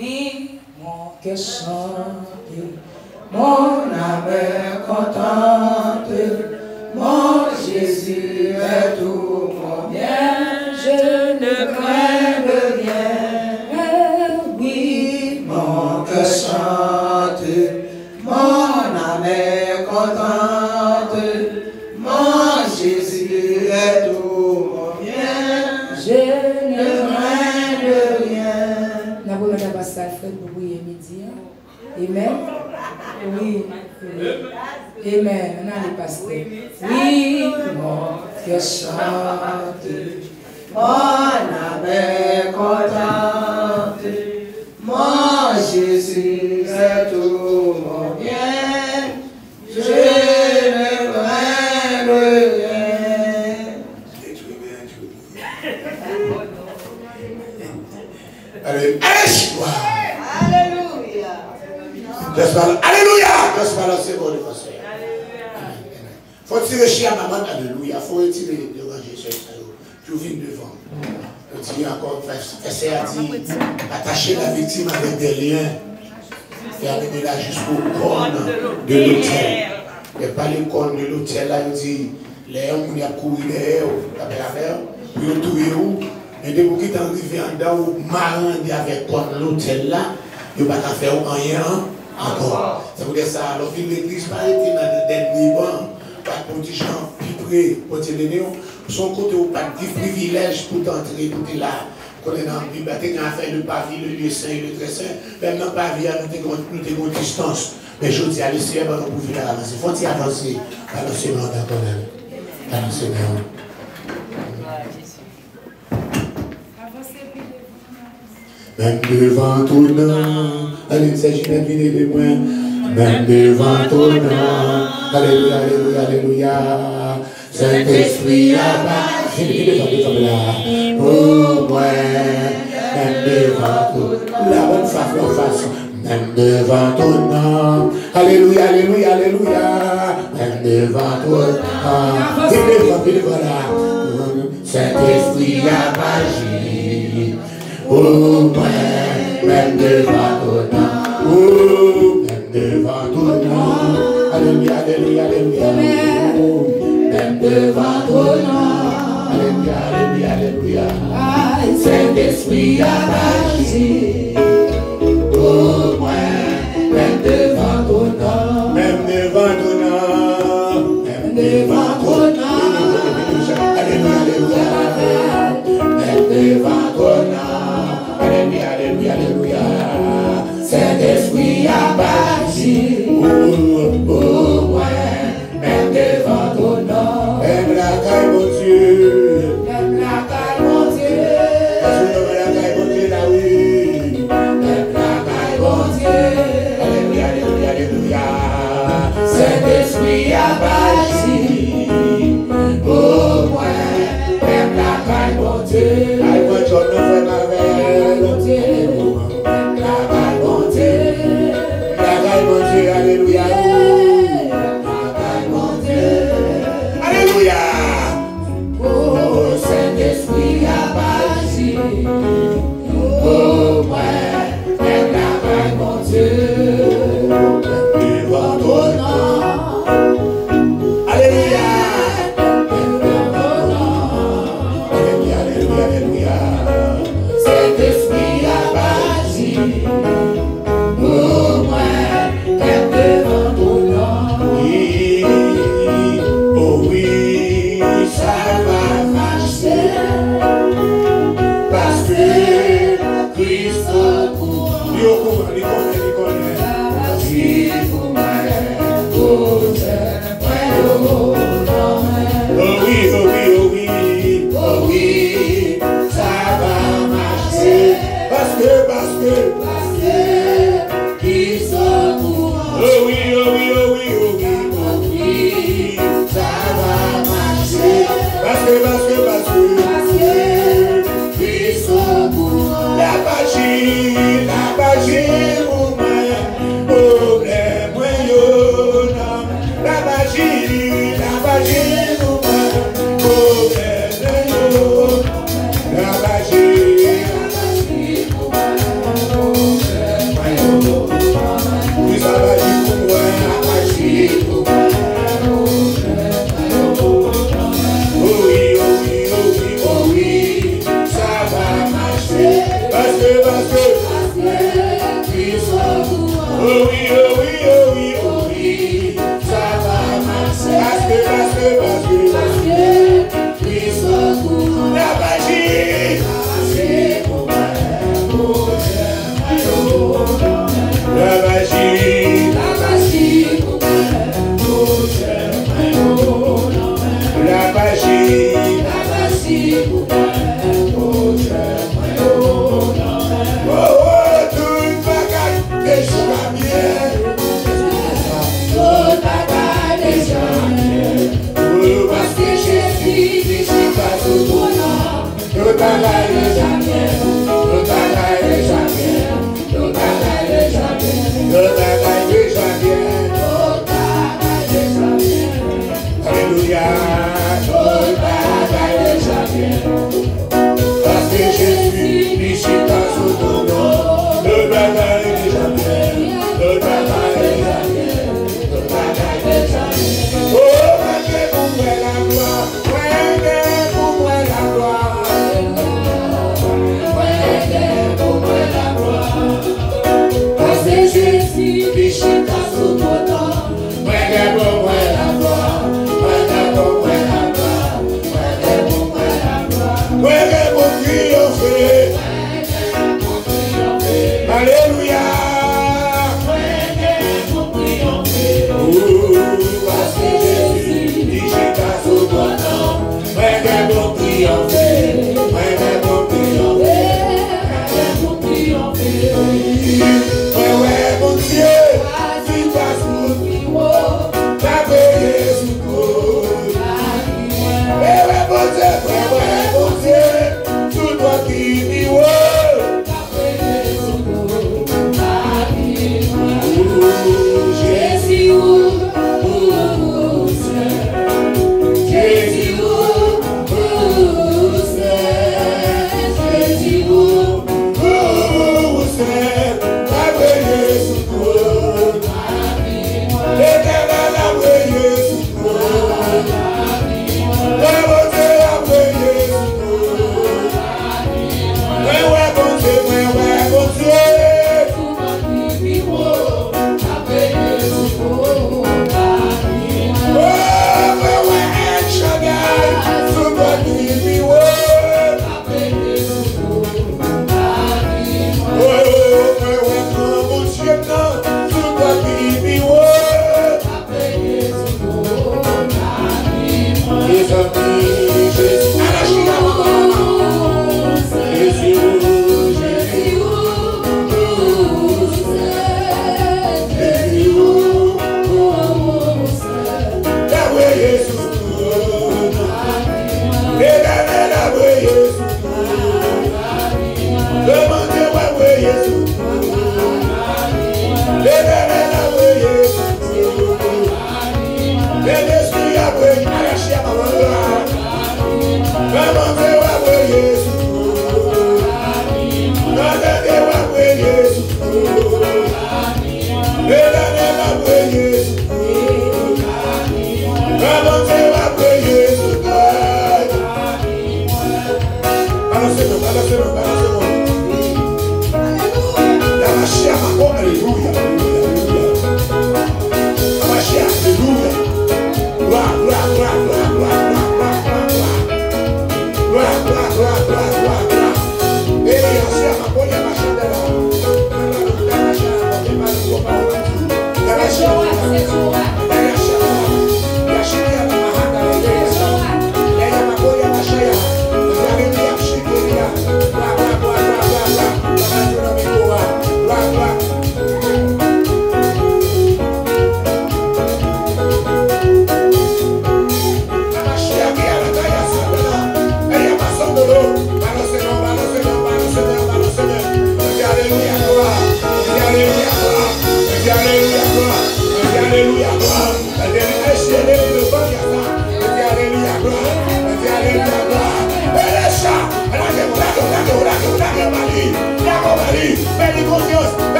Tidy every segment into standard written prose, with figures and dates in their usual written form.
Oui, mon cœur chante, mon âme est contente, mon Jésus est tout mon bien, je ne crains rien. Oui, mon cœur chante, mon âme est contente, mon Jésus est tout mon bien, je ne crains rien. Nous avons un passage pour prier midi. Amen. Oui. Amen. On a les pasteurs. Oui, mon cœur chante, mon âme est contente, mon Jésus est tout mon bien, je ne crains rien. Allez, Alléluia. Alléluia. Just balancer vos défenseurs. Faut tirer chien à maman, alléluia. Faut retirer de ranger sur ça. Tu viens devant. On dit encore, c'est à dire, attacher la victime avec des liens et amener là jusqu'au corps de l'hôtel. Et pas les corps de l'hôtel, là, on dit, les hommes qui ont couru derrière, ils ont trouvé où. Et dès qu'ils sont arrivés en dedans, ils marrent avec l'hôtel là, ils ne peuvent pas faire rien encore. Ça veut dire ça. Alors, l'église n'a pas été dans des derniers bancs, pas de petits gens piprés, pour te donner, son côté, pas de privilège pour t'entrer, pour te là. Quand on est dans la Bible, tu as fait le pavé, le lieu saint et le très saint. Même dans le pavé, nous avons une distance. Mais je dis à l'essai, nous pouvons avancer. Faut-il avancer? Avancer dans le même. Avancer dans même devant ton nom, allez, c'est Ginette, venez de moi. Même devant ton nom, alléluia, alléluia, alléluia. Saint-Esprit abat, devant là. Oh, moi, même devant ton nom, la bonne face, même devant ton nom, alléluia, alléluia, alléluia. Même devant ton nom, venez devant là. Saint-Esprit abat, oh, même devant ton nom, oh, même devant ton nom, alléluia, alléluia, alléluia, même devant ton nom, alléluia, alléluia, alléluia, Saint-Esprit abat, oh, même devant ton nom, même devant ton nom, même devant ton nom, alléluia, alléluia, même devant ton nom. Alléluia, alléluia, alléluia. Saint-Esprit a bâti. Oh, ouais. Même devant ton nom. Même la caille, mon Dieu. Même la caille, mon Dieu. Parce que nous la caille, mon Dieu, là, oui. Même la caille, mon Dieu. Alléluia, alléluia, alléluia. Saint-Esprit a bâti. Oh, ouais. Même la caille, mon Dieu. I want your love and alléluia. Alléluia. Oh, Saint-Esprit a bâti. Oh, ouais, même la main, mon Dieu. Devant ton nom. Alléluia. Devant ton nom. Alléluia, alléluia, alléluia. Saint-Esprit a bâti. Oh, ouais, même devant ton nom. Oui, oh oui, ça va marcher. Parce que Christ pour moi. Il connaît. Si pour moi, oh, oui, oh oui, oh oui, oh oui, ça va marcher. Parce que Christ pour moi. Oh oui, oh oui, oh oui, oh oui, oh oui, ça va marcher. Parce que Christ pour moi. La magie pour moi. Problème, moi, yo, non. La magie pour moi. Problème, yo. La magie pour moi.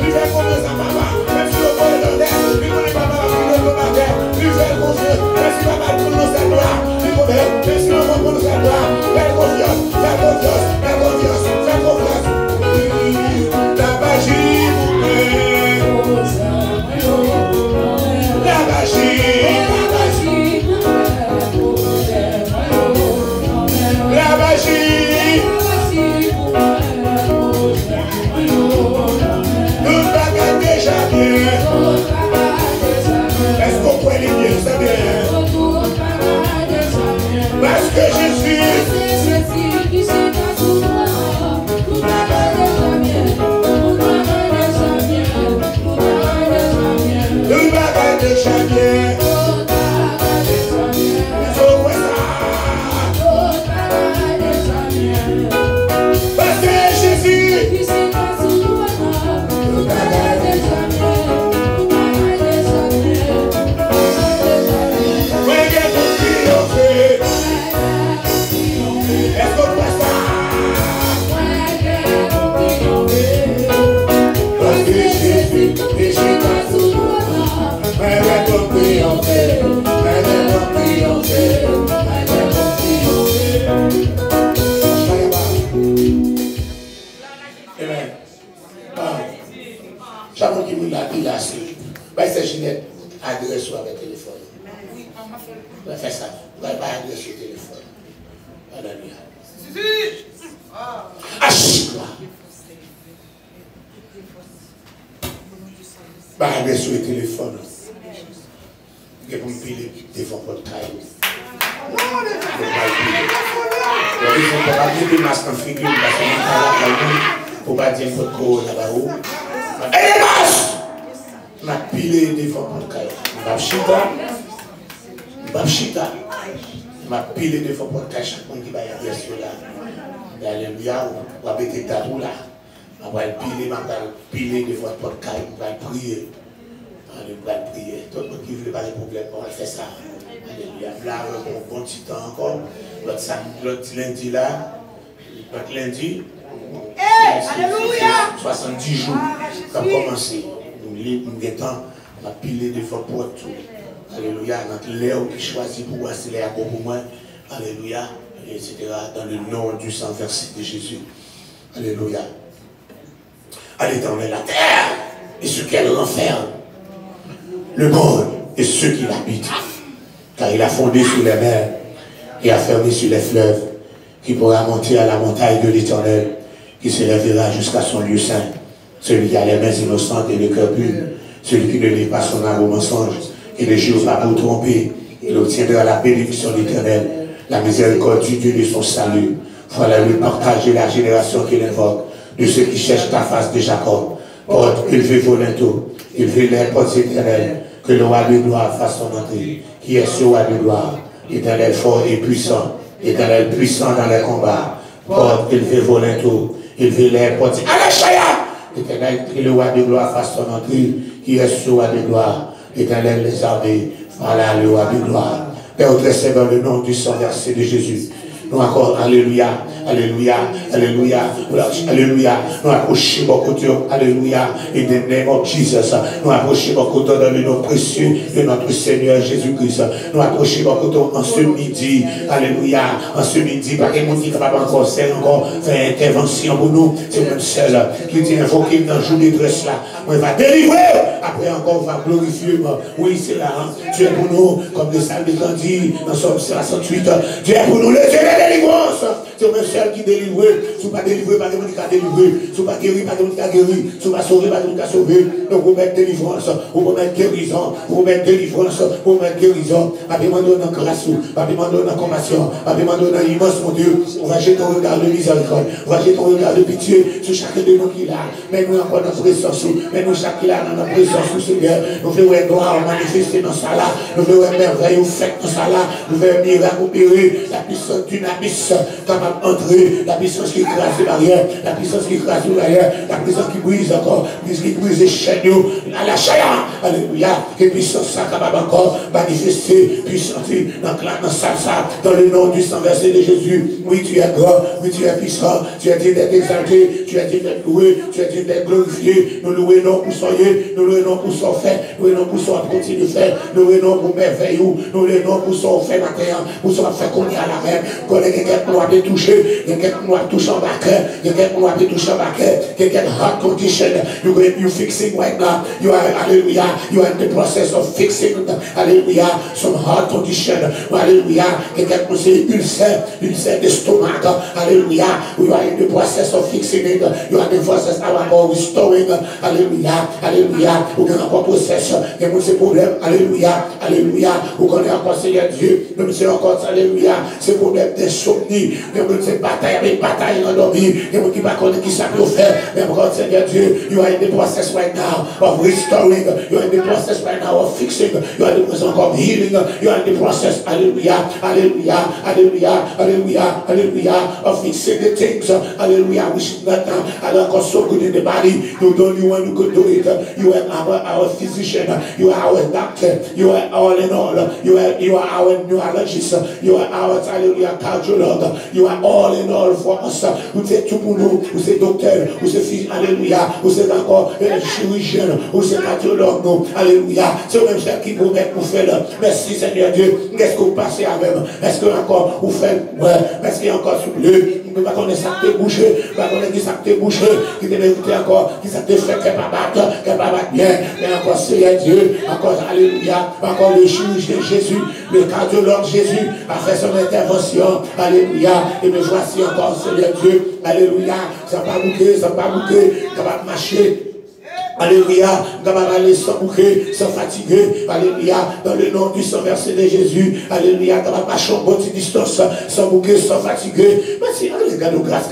il fait confiance à papa, même si le corps est dans l'air, il connaît papa la plus de matin, il fait confiance, même si papa le prononce à toi, il connaît, même si le corps prononce à toi, fais confiance, fais confiance, fais confiance, fais confiance. La magie, la magie, la magie, nous bagarre déjà bien. Est-ce qu'on peut les bien, c'est bien? Parce que Jésus, nous bagarre déjà bien. Parce que Jésus, chaque qui me l'a dit là, c'est Ginette, adresse sur avec téléphone. On va faire ça. On va adresse sur téléphone. Alléluia. Achille-toi. Bah, adresse sur le téléphone. Et pour me piler devant votre taille. Il faut pas dire des masques en figure, parce que pour pas dire votre corps là-bas. Et les masques! m'a pilé devant mon cahier. M'a m'a pilé devant mon cahier. Chaque monde qui va y aller sur là. Alléluia. On va mettre ta roue là. On va piler devant mon cahier. On va prier. On va prier. Tout le monde qui veut pas de problème, on va faire ça. Alléluia. Là, on bon petit temps encore. L'autre lundi là. L'autre lundi. Alléluia. 70 jours. Ça a commencé. Nous étant la pile de fois pour tout. Alléluia. Notre l'air qui choisit pour moi, c'est l'air pour moi. Alléluia. Etc. Dans le nom du sang versé de Jésus. Alléluia. À l'éternel, la terre et ce qu'elle renferme. Le monde et ceux qui l'habitent. Car il a fondé sur les mers et a fermé sur les fleuves, qui pourra monter à la montagne de l'Éternel, qui s'élèvera jusqu'à son lieu saint. Celui qui a les mains innocentes et le cœur pur, celui qui ne lit pas son âme au mensonge, qui ne jure pas pour tromper, il obtiendra la bénédiction de l'Éternel, la miséricorde du Dieu de son salut. Voilà le partage de la génération qu'il invoque, de ceux qui cherchent ta face de Jacob. Porte élevé volonto, élevé les portes éternelles, que le roi de gloire fasse son entrée. Qui est ce roi de gloire? Éternel fort et puissant, Éternel puissant dans les combats. Porte élevé volonto, élevé les portes. Alléluia! Éternel, que le roi de gloire fasse son entrée. Qui est ce roi de gloire? Éternel les armées, voilà le roi de gloire. Père, dressé dans le nom du sang versé de Jésus. Nous encore, alléluia, alléluia, alléluia, alléluia. Nous approchons beaucoup de alléluia, in the name of Jesus. Nous approchons beaucoup dans le nom précieux de notre Seigneur Jésus-Christ. Nous approchons beaucoup en ce midi, alléluia, en ce midi, par que mon qui va encore faire intervention pour nous. C'est même seul qui dit invoquer dans le jour de détresse là. On va délivrer. Après encore, on va glorifier. Oui, c'est là. Dieu est pour nous, comme le salut de dit dans Somme 68. Dieu est pour nous, le Dieu de la délivrance. C'est le même seul qui délivre. Si vous ne pas délivré, pas de monde qui a délivré. Si vous ne pas guéri, pas de monde qui a guéri. Si vous ne pas sauvé, pas de monde qui a sauvé. Donc vous mettez délivrance, vous mettez guérison, vous mettez délivrance, vous mettez guérison. Pas demander dans grâce, pas demander dans compassion, pas demander dans immense, mon Dieu. On va jeter un regard de miséricorde, on va jeter un regard de pitié sur chacun de nous qui l'a. Mais nous encore dans notre présence, mais nous chacun là dans notre présence, Seigneur. Nous voulons gloire manifester dans ça là. Nous voulons merveille ou fait dans ça là. Nous voulons miracle opérer la puissance d'une abysse. capable d'entrer, la puissance qui écrase les barrières, la puissance qui écrase les barrières, la puissance qui brise encore, qui brise les chaînes, à la chaya, alléluia, que puissance ça capable encore manifester, puissance dans ça, dans le nom du sang versé de Jésus. Oui, tu es grand, oui, tu es puissant, tu es dit d'être exalté, tu es dit d'être loué, tu es dit d'être glorifié. Nous louons pour son yeux, nous louons pour son fait, nous louons pour son continu de faire, nous louons pour merveille, nous louons pour son fait matin, pour son fait qu'on est à la mer, qu'on ait quelqu'un qui doit toucher, quelqu'un qui doit toucher en bas, quelqu'un qui doit toucher en bas, quelqu'un hot condition, you fixing right now, you are, hallelujah, you are in the process of fixing, hallelujah, some hard condition, hallelujah, quelqu'un qui c'est ulcère d'estomac, hallelujah, you are in the process of fixing it, you are in the process of restoring, hallelujah, hallelujah, ou bien encore process, il y a ces problèmes, alléluia, alléluia, ou qu'on est encore Seigneur Dieu, même c'est encore, alléluia, ces problèmes d'insomnie, même ces batailles endormies, il y a qui va connaître qui ça peut faire, même encore Seigneur Dieu, you are in the process right now of restoring, you are in the process right now of fixing, you are in the process of healing, you are in the process, hallelujah, hallelujah, hallelujah, hallelujah, hallelujah, of fixing the things, hallelujah, which is not encore so good in the body, you the only one who could do it, you are our physician, you are our doctor, you are all in all, you are our neurologist, you are our, hallelujah, cardiologist, you are all in all for us, vous êtes tout pour nous, vous êtes docteur, vous êtes, alléluia, vous êtes encore chirurgien, vous êtes cardiologue, nous, alléluia, c'est le même chose qui vous met pour faire, merci Seigneur Dieu, qu'est-ce que vous passez avec, est-ce que encore vous faites, ouais, est-ce qu'il y a encore souple, vous ne pouvez pas connaître ça qui t'est bouché, vous ne pouvez pas connaître qui ça qui t'est bouché, qui t'est mérité encore, qui ça t'est fait, qu'elle ne va pas battre bien, mais encore Seigneur Dieu, encore alléluia, encore le chirurgien Jésus, le cardiologue Jésus a fait son intervention, alléluia, et me voici encore Seigneur Dieu, alléluia, ça n'a pas bouqué, ça va marcher. Alléluia, nous allons aller sans bouquet, sans fatiguer, alléluia, dans le nom du sang versé de Jésus, alléluia, nous allons marcher en bonne distance, sans bouquet, sans fatiguer. Merci, allez, gardons grâce,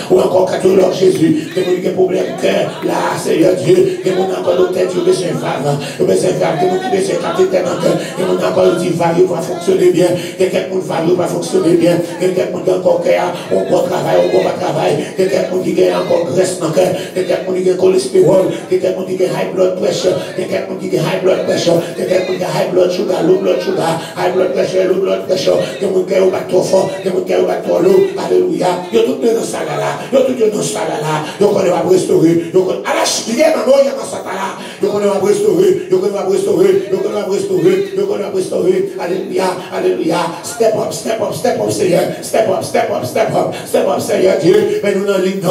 ou encore catholique Jésus, que vous avez des problèmes de cœur, là, Seigneur Dieu, que vous avez encore l'hôtel, vous besoin de valve, que vous avez besoin de cathéter dans le cœur, que vous avez encore dit valve pour fonctionner bien, que quelqu'un valve pour fonctionner bien, que quelqu'un qui a encore cœur, on peut travailler, on peut pas travailler, que quelqu'un qui a encore graisse dans le cœur, que quelqu'un qui cholestérol, quelqu'un qui a high blood pressure, quelqu'un qui a high blood pressure, quelqu'un qui a high blood sugar, low blood sugar, high blood pressure, low blood pressure, quelqu'un qui a trop fort, quelqu'un qui a trop low, alléluia. Yo tout dans ça là, yo tout dans ça là, yo qu'on va restaurer, yo qu'on à la chie, maman, il y a ça là, yo qu'on va restaurer, yo qu'on va restaurer, yo qu'on va restaurer, yo qu'on va restaurer, alléluia, alléluia. Step up, Seigneur, step up, Seigneur Dieu, mais nous dans ligne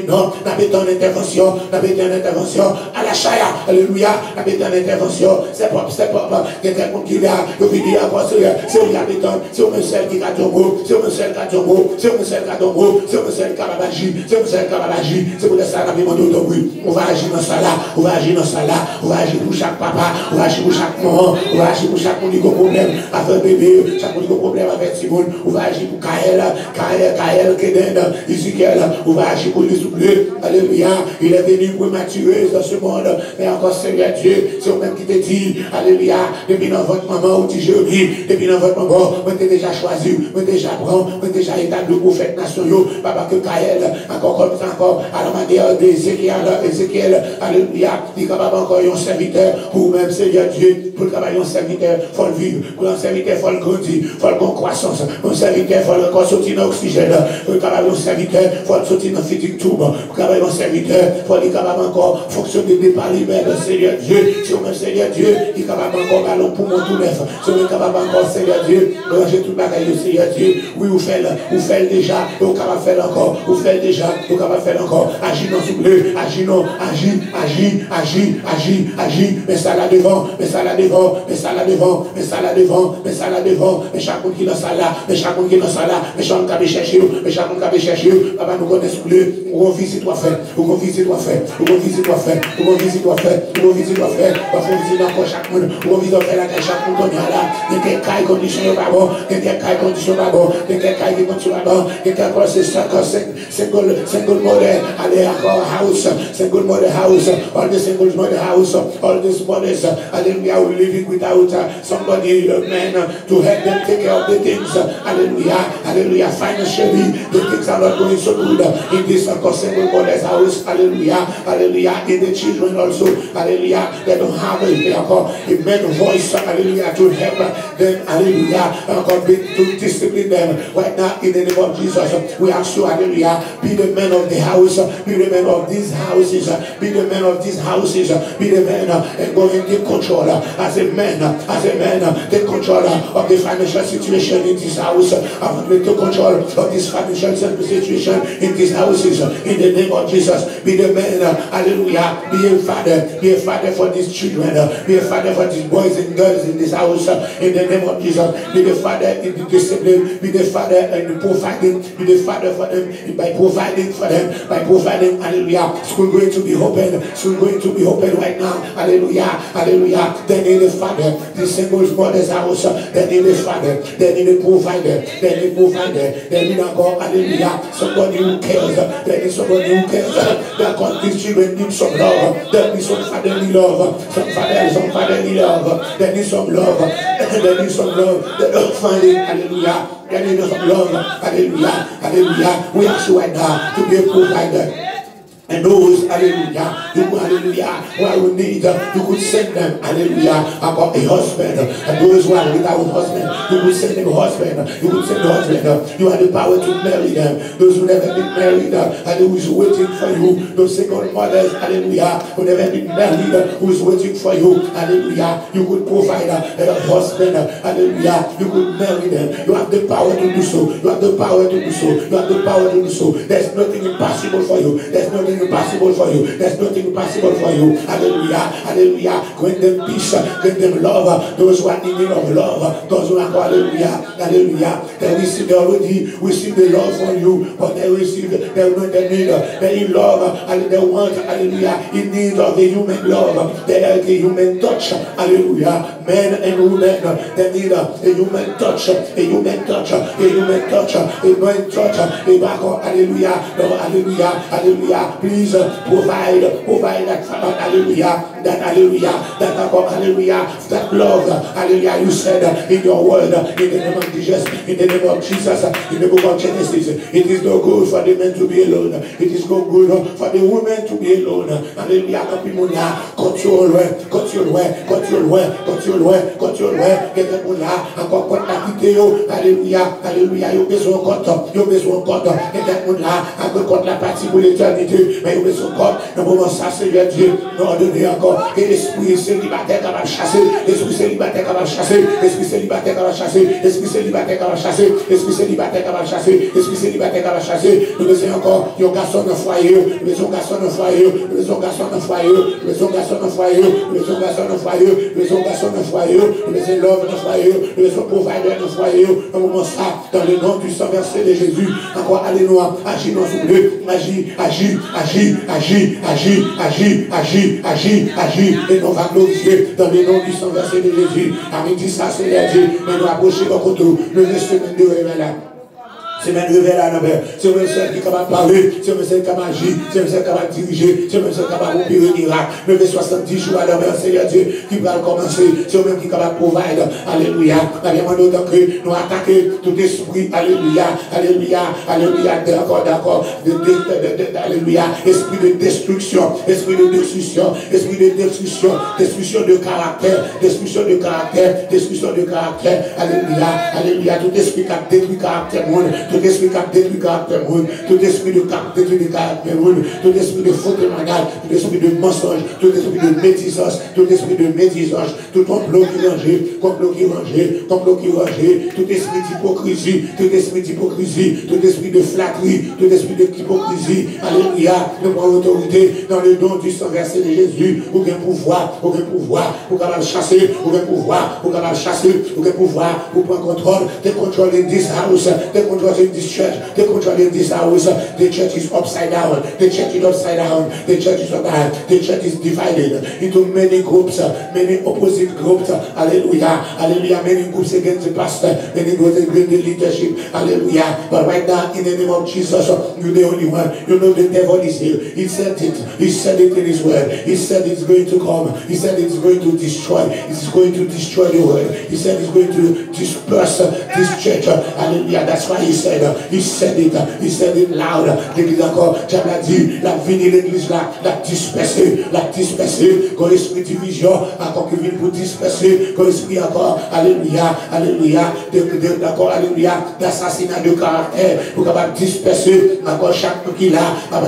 non, n'a pas ton intervention, n'a pas ton intervention, à la chaya, alléluia, n'a pas ton intervention, step up, quelqu'un qui là, je vais dire encore Seigneur, c'est où il y a béton, c'est où monsieur qui a tombeau, c'est où monsieur qui a tombeau, c'est où monsieur qui a tombeau, c'est où monsieur qui a babagi, c'est où monsieur qui a babagi, c'est pour ça qu'on a demandé au bruit, on va agir dans ça là, on va agir pour chaque papa, on va agir pour chaque maman, on va agir pour chaque monde qui a problème avec bébé, chaque monde qui a problème avec Simone, on va agir pour Kael, Keden, Ezekiel, on va agir pour les souffler, alléluia, il est venu pour maturer dans ce monde, mais encore Seigneur Dieu, c'est vous-même qui te dit, alléluia, depuis dans votre maman, ou Jérémie, depuis dans votre maman, vous êtes déjà choisi, vous êtes déjà prêt, vous êtes déjà établi le prophète national, papa que Kael, encore, à la manière d'Ézéchiel, alléluia, il est capable encore un serviteur, pour même Seigneur Dieu, pour le travail un serviteur, il faut le vivre, pour un serviteur, il faut le grandir, il faut le croissance, un serviteur, il faut le sortir dans l'oxygène, pour le travail un serviteur, il faut le sortir dans le feeding tube, pour le travail un serviteur, il faut être capable encore fonctionner par lui-même, Seigneur Dieu, si on même Seigneur Dieu, il est capable encore ballon pour mon tout neuf, si on est capable encore Seigneur Dieu, ranger tout le bagage, Seigneur Dieu, oui, vous faites déjà, vous capable faire encore, vous faites déjà, vous capable faire encore, agis dans ce bleu, agis, mais ça là devant, mais chaque monde qui dans ça là, mais chaque monde qui dans ça là, mais chaque monde qui chercher, papa nous connaît ce bleu, on visite toi faire, on visite toi faire, encore chaque monde, on visite faire la chaque monde là, il y a quelques conditions pas bon, il y a quelques conditions pas bon, il y a quelques conditions pas bon, il y a quelques single mother, allez encore house, single mother house, all the single single mother house, all these mothers, hallelujah, who living without somebody, a man, to help them take care of the things, hallelujah, hallelujah, financially, the things are not going so good in this single mother's house, hallelujah, hallelujah, in the children also, hallelujah, they don't have a man voice, hallelujah, to help them, hallelujah, to discipline them right now in the name of Jesus. We ask you, hallelujah, be the man of the house, be the man of these houses, be the man of these houses, be the man and go and take control as a man, take control of the financial situation in this house, take control of this financial situation in these houses in the name of Jesus. Be the man, hallelujah, be a father for these children, be a father for these boys and girls in this house in the name of Jesus. Be the father in the discipline, be the father in the providing, be the father for them by providing for them, by providing, hallelujah. School going to be open, right now, hallelujah, hallelujah. They need a father, the single mother's house, they need a father, they need a provider, they need a provider, they need a God, hallelujah, somebody who cares, they need somebody who cares, because these children need some love, they need some fatherly love, some fatherly love, they need some love, they need some love, they don't find it, hallelujah, they need some love, hallelujah, hallelujah. We ask you right now to be a provider. And those, hallelujah, hallelujah, who are in need, you could send them, hallelujah, about a husband. And those who are without a husband, you could send them a husband. You could send a husband. You have the power to marry them. Those who never been married, and who is waiting for you. Those single mothers, hallelujah, who never been married, who is waiting for you, hallelujah. You could provide a husband, hallelujah. You could marry them. You have the power to do so. You have the power to do so. You have the power to do so. There's nothing impossible for you. There's nothing impossible for you. There's nothing impossible for you. Hallelujah. Hallelujah. Grant them peace. Grant them love. Those who are in need of love. Those who are, hallelujah. Hallelujah. They receive already. Receive the love from you. But they receive, they need love. And they want, hallelujah, in need of a human love. They are a human touch. Hallelujah. Men and women, they need a human touch. A human touch. A human touch. A human touch. Hallelujah. Hallelujah. Hallelujah. Please provide that, hallelujah, that hallelujah, that love, hallelujah, you said in your word, in the name of Jesus, in the name of Jesus, in the book of Genesis, it is no good for the men to be alone, it is no good for the women to be alone, hallelujah, control, hallelujah, hallelujah, you besoin compte, et la partie pour l'éternité. Mais il son corps, dans le moment ça, Seigneur Dieu, nous ordonner encore que l'esprit célibataire va chasser, l'esprit célibataire va chasser, l'esprit célibataire va chasser, l'esprit célibataire va chasser, l'esprit célibataire va chasser, l'esprit célibataire va chasser. Nous besoin encore, il y a un garçon dans le foyer, nous besoin un garçon dans le foyer, nous besoin un garçon dans le foyer, nous besoin un garçon dans le foyer, nous besoin un garçon dans le foyer, nous besoin un garçon dans le foyer, nous besoin l'homme dans le foyer, nous besoin provider dans le foyer. Dans le moment ça, dans le nom du sang versé de Jésus, encore alléluia, agis dans ce bleu, agis, et nous va glorifier dans le nom du sang versé de Jésus. Amen. Dit ça, Seigneur Dieu, mais nous approcher dans le côté, le semaine de révélation. C'est même révélé à l'envers. C'est même celle qui est capable de parler. C'est même celle qui est capable d'agir. C'est même celle qui est capable de diriger. C'est même celle qui est capable d'opérer un miracle. Levé 70 jours à l'envers, Seigneur Dieu, qui va commencer. C'est même qui est capable de provide. Alléluia. Alléluia. Nous attaquer tout esprit. Alléluia. Alléluia. Alléluia. D'accord. Alléluia. Esprit de destruction. Esprit de destruction. Esprit de destruction. Destruction de caractère. Destruction de caractère. Destruction de caractère. Alléluia. Alléluia. Tout esprit qui a détruit caractère monde. Tout esprit qui a détruit caractère monde, tout esprit de caractère monde, tout esprit de faux témoignage, tout esprit de mensonge, tout esprit de médisance, tout esprit de médisance, tout complot qui range, tout esprit d'hypocrisie, tout esprit de flatterie, tout esprit d'hypocrisie, alléluia, nous prenons l'autorité dans le don du sang versé de Jésus, pour qu'un pouvoir, pour capable chasser, pour capable chasser, pour pouvoir, pour prendre contrôle, des contrôles in this house, des contrôles causing this church, they're controlling this house. The church is upside down. The church is upside down. The church is upside down. The church is divided into many groups, many opposite groups. Hallelujah. Hallelujah. Many groups against the pastor, many groups against the leadership. Hallelujah. But right now, in the name of Jesus, you're the only one. You know the devil is here. He said it. He said it in his word. He said it's going to come. He said it's going to destroy. It's going to destroy the world. He said it's going to disperse this church. Hallelujah. That's why he said it. He said it loud. L'église encore, Dieu l'a dit, la vie de l'église là, la disperser, quand l'esprit division, encore qui vient pour disperser, quand l'esprit encore, alléluia, alléluia, d'accord, alléluia, d'assassinat de caractère, pour capable disperser, encore chaque qui là, dans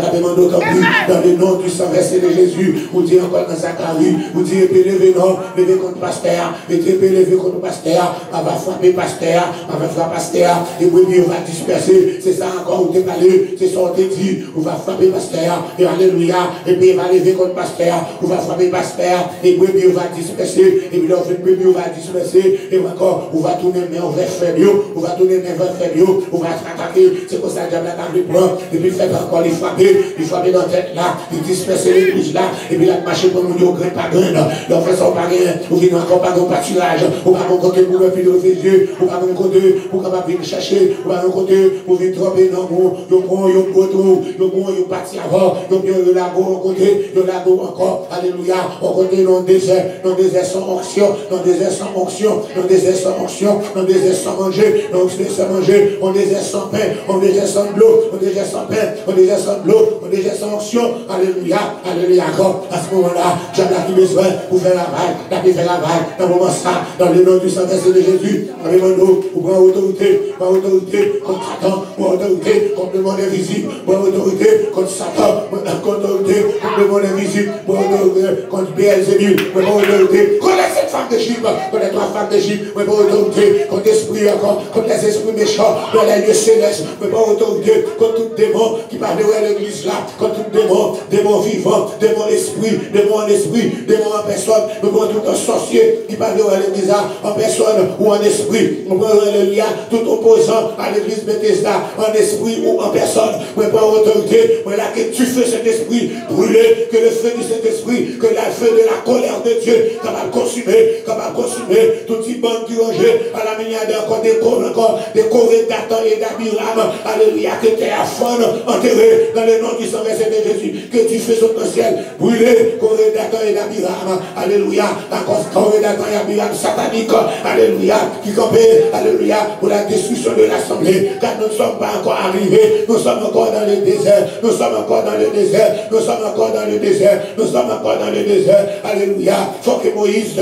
le nom du sang versé de Jésus, vous dites encore dans Zacharie, vous dites, levez non, levez contre pasteur, et levez contre pasteur, on va frapper pasteur, on va frapper pasteur, et oui, on va disperser, c'est ça encore, vous décalez, c'est ça, on te dit, on va frapper pasteur, et alléluia, et puis on va lever contre pasteur, on va frapper pasteur, et puis on va disperser, et puis on va disperser, et encore, on va tourner main vers Fabio, on va tourner main vers Fabio, on va attaquer, c'est pour ça que la table prend, et puis faire encore les frapper dans la tête là, ils disperser l'église là, et puis la marcher pour nous dire, grain pas grain, leur fait son pas rien, ou vient encore pas de pâturage, ou pas de côté pour le fil de Jésus, ou pas de côté pour capable venir chercher, ou pas de côté pour venir tromper dans mon, yo prend, yo poteau, yo prend, yo parti avant, yo bien le lago en côté, le lago encore, alléluia, en côté dans le désert sans onction, dans le désert sans onction, dans le désert sans onction, dans le désert sans manger, dans le désert sans manger, on désert sans pain, on désert sans de l'eau, on désert sans pain, on désert sans de l'eau, on désert sans onction, alléluia, alléluia, encore, à ce moment-là, tu as besoin pour faire la vague, dans le moment ça, dans le nom du Saint-Esprit de Jésus, avec mon eau, pour prendre autorité contre Satan, pour autorité contre le monde invisible, pour autorité contre Satan, contre autorité contre le monde invisible, pour autorité contre Béelzébul, pour autorité contre cette femme d'Égypte, contre les 3 femmes d'Égypte, pour autorité contre l'esprit encore, contre les esprits méchants, dans les lieux célestes, pour autorité contre tout démon qui parle de l'église là, contre tout démon vivant, démon en esprit, démon en personne, pour tout un sorcier qui parle de l'église là, en personne ou en esprit, pour le lien, tout opposant à l'église Bethesda, en esprit ou en personne, pour autorité, pour là que tu fais cet esprit brûler, que le feu de cet esprit, que le feu de la colère de Dieu, capable de consumer tout type bande qui rangé à la manière des corées d'Atan et d'Abiram, alléluia, que tu es à fond enterré dans le nom du sang versé de Jésus, que tu fais sur ton ciel brûler, corées d'Atan et d'Abiram, alléluia, la corée d'Atan et d'Abiram satanique, alléluia, qui campait, alléluia, pour la destruction de l'assemblée, car nous ne sommes pas encore arrivés, nous sommes encore dans le désert, alléluia, faut que Moïse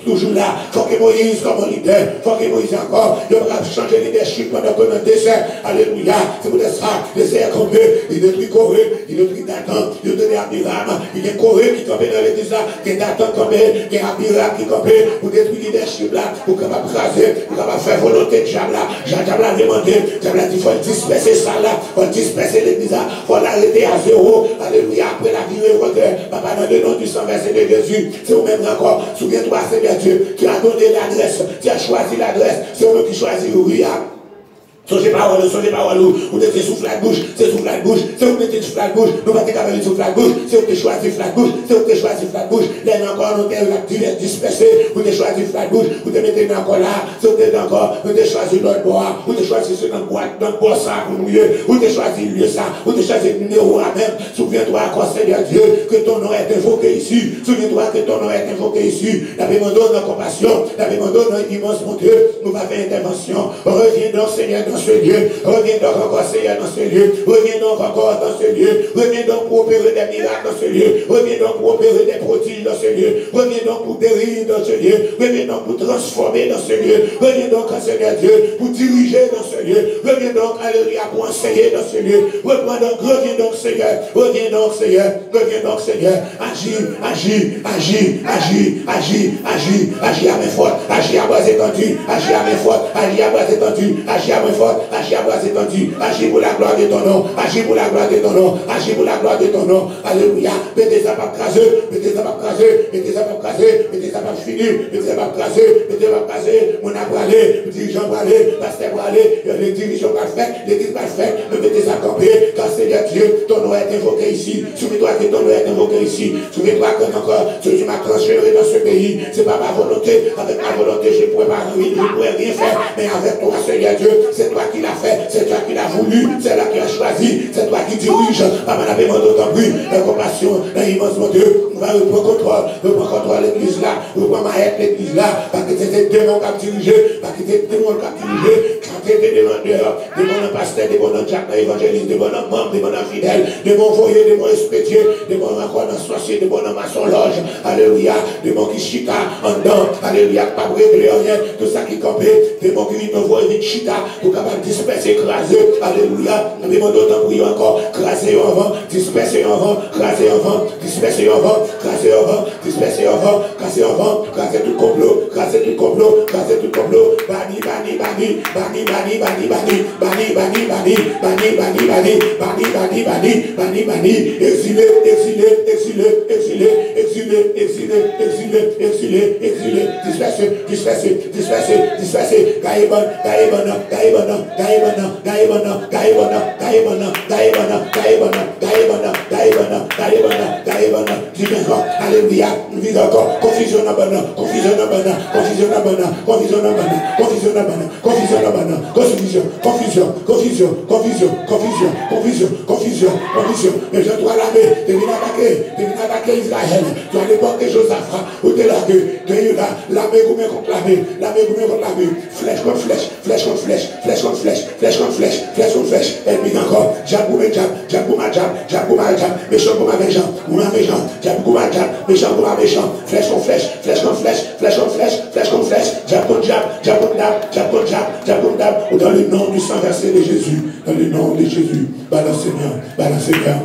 toujours là, faut que Moïse comme leader, faut que Moïse encore, il va changer de leadership pendant qu'on est dans le désert, alléluia, c'est pour ça, le désert campé, il détruit Corée, il détruit Dathan, il détruit Abiram, il y a Corée qui campait dans le désert, il y a Dathan campé, il y a Abiram qui campé, pour détruire le leadership là, pour capable craser, pour capable faire volonté de Diable là, Diable a demandé, Diable a dit, il faut disperser ça là, il faut disperser l'église là, il faut l'arrêter à zéro, alléluia, après la vie regret, papa dans le nom du sang versé de Jésus, c'est vous-même encore, souviens-toi Seigneur Dieu, tu as donné l'adresse, tu as choisi l'adresse, c'est eux qui choisissent Uriah. Songez pas, vous mettez souffle la bouche, c'est souffle la bouche, c'est vous mettez souffle la bouche, nous mettez quand même souffle la bouche, c'est vous qui choisissez la bouche, c'est vous qui choisissez la bouche, là encore, nous avons dispersé, vous avez choisi la bouche, vous avez mettez encore là, c'est vous encore, vous avez choisi notre bois, vous avez choisi notre boîte, notre bois ça pour nous, vous avez choisi le lieu ça, vous avez choisi le numéro à même, souviens-toi encore, Seigneur Dieu, que ton nom est invoqué ici, souviens-toi que ton nom est invoqué ici, la demandons notre compassion, la demandons notre immense mon Dieu, nous va faire intervention, reviens donc Seigneur dans ce lieu, reviens donc encore Seigneur dans ce lieu, reviens donc encore dans ce lieu, reviens donc pour opérer des miracles dans ce lieu, reviens donc pour opérer des prodiges dans ce lieu, reviens donc pour guérir dans ce lieu, reviens donc pour transformer dans ce lieu, reviens donc Seigneur Dieu pour diriger dans ce lieu, reviens donc alléluia pour enseigner dans ce lieu, reviens donc Seigneur, reviens donc Seigneur, agis à mes fautes, agis à bras étendus, agis à mes fautes, agis à bras étendus, agis à mes fautes, forte, agis à bras étendus, agis pour la gloire de ton nom, agis pour la gloire de ton nom, agis pour la gloire de ton nom. Alléluia. Mettez ça pas craser, mettez ça pas craser, mettez ça pas craser, mettez ça pas finir, mettez ça pas craser, mettez ça pas craser, mon abralé, le dirigeant bralé, pasteur bralé, les dirigeants pas fait, l'église pas fait, mettez ça camper, car Seigneur Dieu, ton nom est invoqué ici, souviens-toi que ton nom est invoqué ici, souviens-toi que encore, tu m'as transféré dans ce pays, c'est pas ma volonté, avec ma volonté, je ne pourrais pas rien faire, mais avec toi, Seigneur Dieu, c'est toi qui l'as fait, c'est toi qui l'as voulu, c'est toi qui l'as choisi, c'est toi qui dirige, par mon avis, d'autant plus, la compassion, l'immense mon Dieu, on va reprendre contrôle l'église là, reprendre ma haine l'église là, parce que c'était des démons qui ont dirigé, parce que c'était des démons qui ont dirigé, quand c'était des démons dehors, des bons pasteurs, des bons diacres, des évangélistes, des bons membres, des bons fidèles, des bons voyés, des bons expédiés, des bons encore dans sorciers, des bons maçons loge, alléluia, des bons qui chita en dedans, alléluia, pas régler rien, tout ça qui campait, des bons qui viennent nous voir vite chita, pour capable disperser, écraser, alléluia, des bons d'autres prier encore, craser en vent, disperser en vent, craser en vent, disperser en vent, craser en vent, disperser en vent, craser en vent, craser tout complot, craser tout complot, craser tout complot, bani, bani, bani, bani, bani, bani, bani, bani, bani, bani, bani, bani, bani, bani, bani, bani, bani, bani, exilé, exilé, exilé, exilé, exilé, exilé, exilé, exilé, exilé, dispersé, dispersé, dispersé, dispersé, gaïban, gaïban, gaïban, gaïban, gaïban, gaïban, gaïban, gaïban, gaïban, gaïban, gaïban, gaïban, gaïban, divin, alléluia, vide encore, confusion à bana, confusion à bana, confusion à bana, confusion à bana, confusion à bana, confusion à bana, confusion, confusion, confusion, confusion, confusion, confusion, confusion, confusion, mais je dois l'armée, tu viens attaquer Israël, tu as l'époque de Josaphat, où tu es là, tu es là, l'armée gourmet contre l'armée, l'armée gourmet contre l'armée, flèche contre flèche, flèche contre flèche, flèche contre flèche, flèche contre flèche, flèche contre flèche, et puis encore, jab pour ma jab, jab pour ma jab, jab pour ma jab, méchant pour ma méchant, ou ma méchant, jab pour ma jab, méchant pour ma méchant, flèche contre flèche, flèche contre flèche, flèche contre flèche, flèche contre flèche, jab contre jab, jab contre jab, jab contre jab, jab contre jab, ou dans le nom du sang versé de Jésus, dans le nom de Jésus, balance Seigneur, balance Seigneur.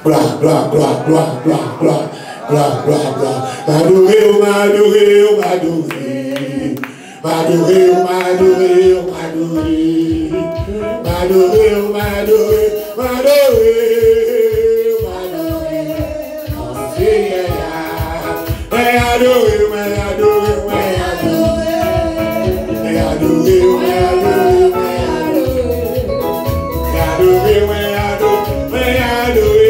Gloire, gloire, gloire, gloire, gloire, gloire, gloire, gloire, gloire. M'adorer, m'adorer, m'adorer. M'adorer, m'adorer, m'adorer. M'adorer, m'adorer, m'adorer. M'adorer, m'adorer, m'adorer, m'adorer. M'adorer, m'adorer, m'adorer.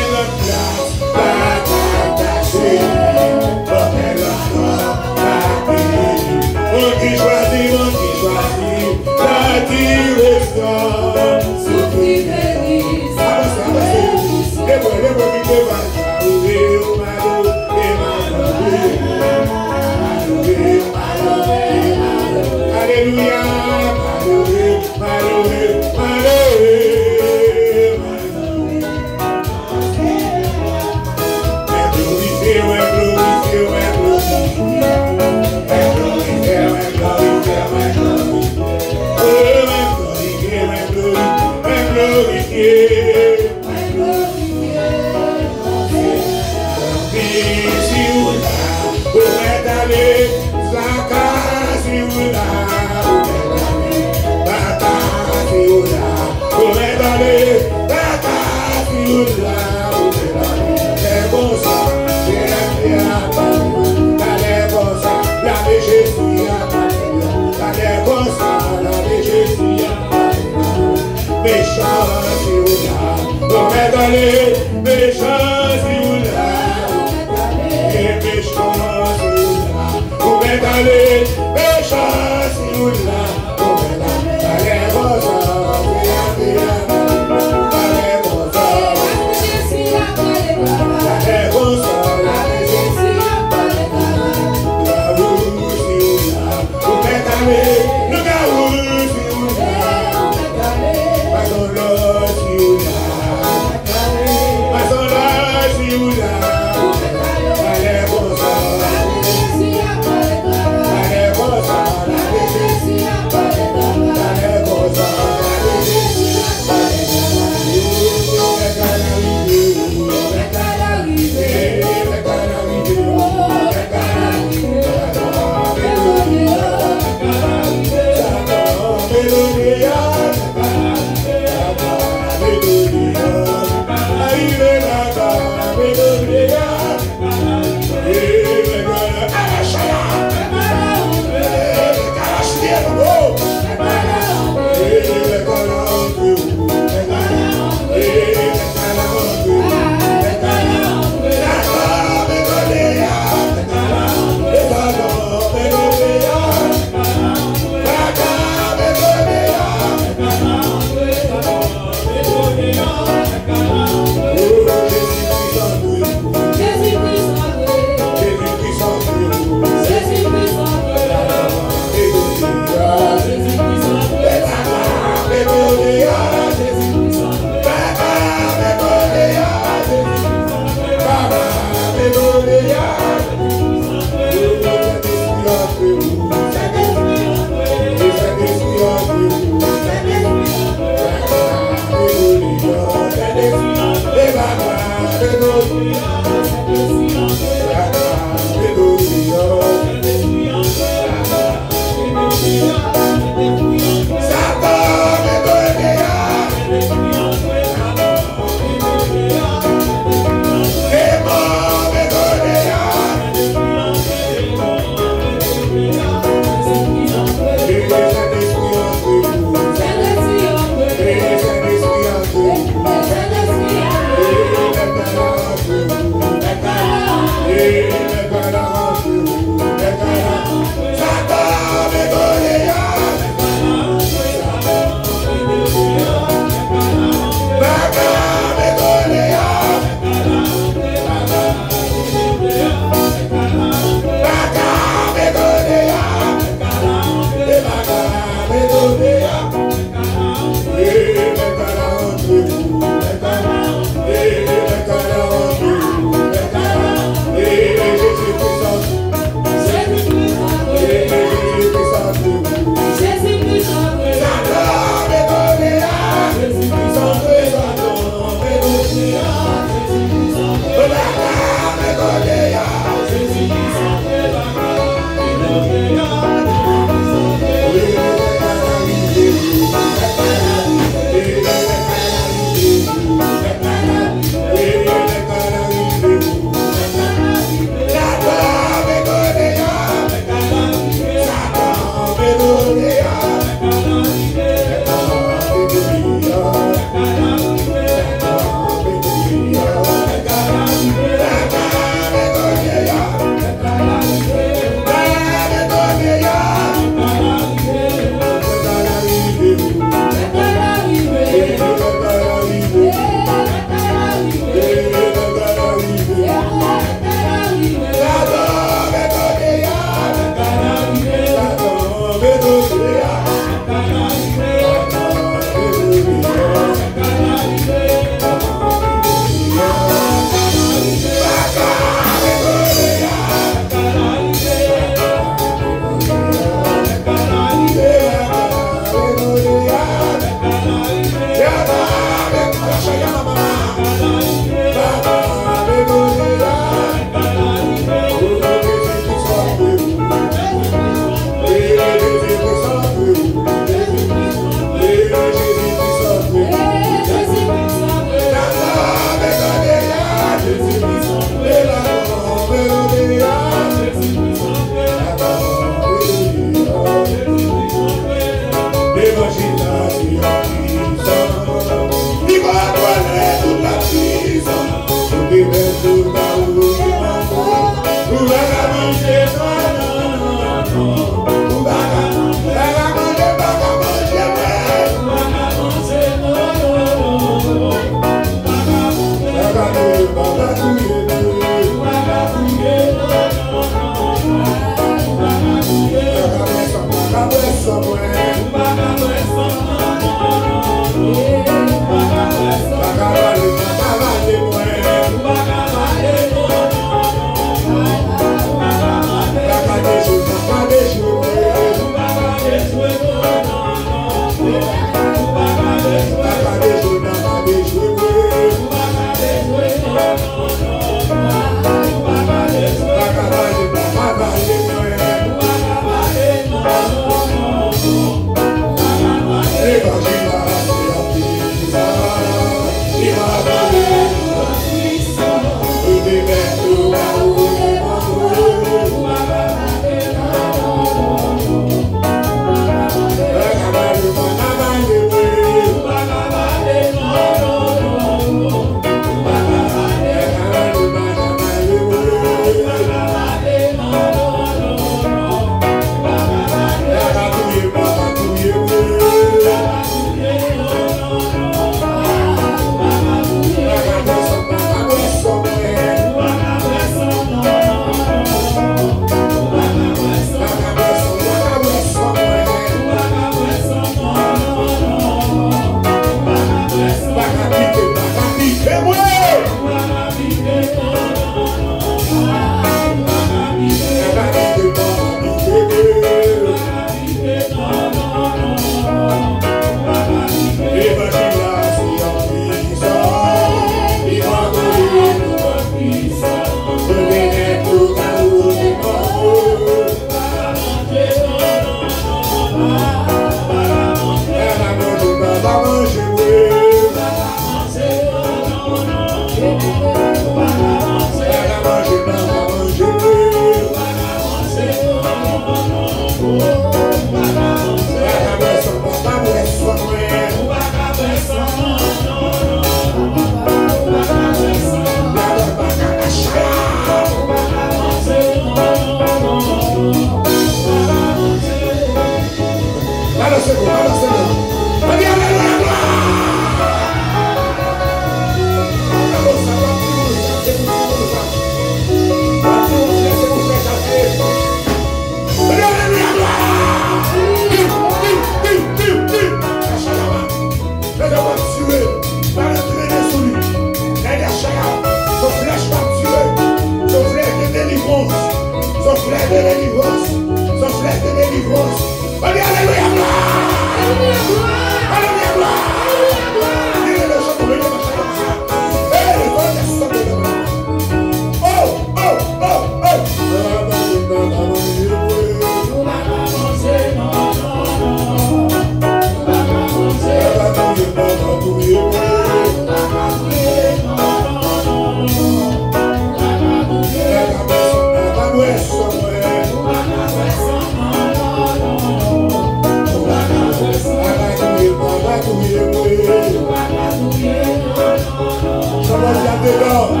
Somebody got the dog.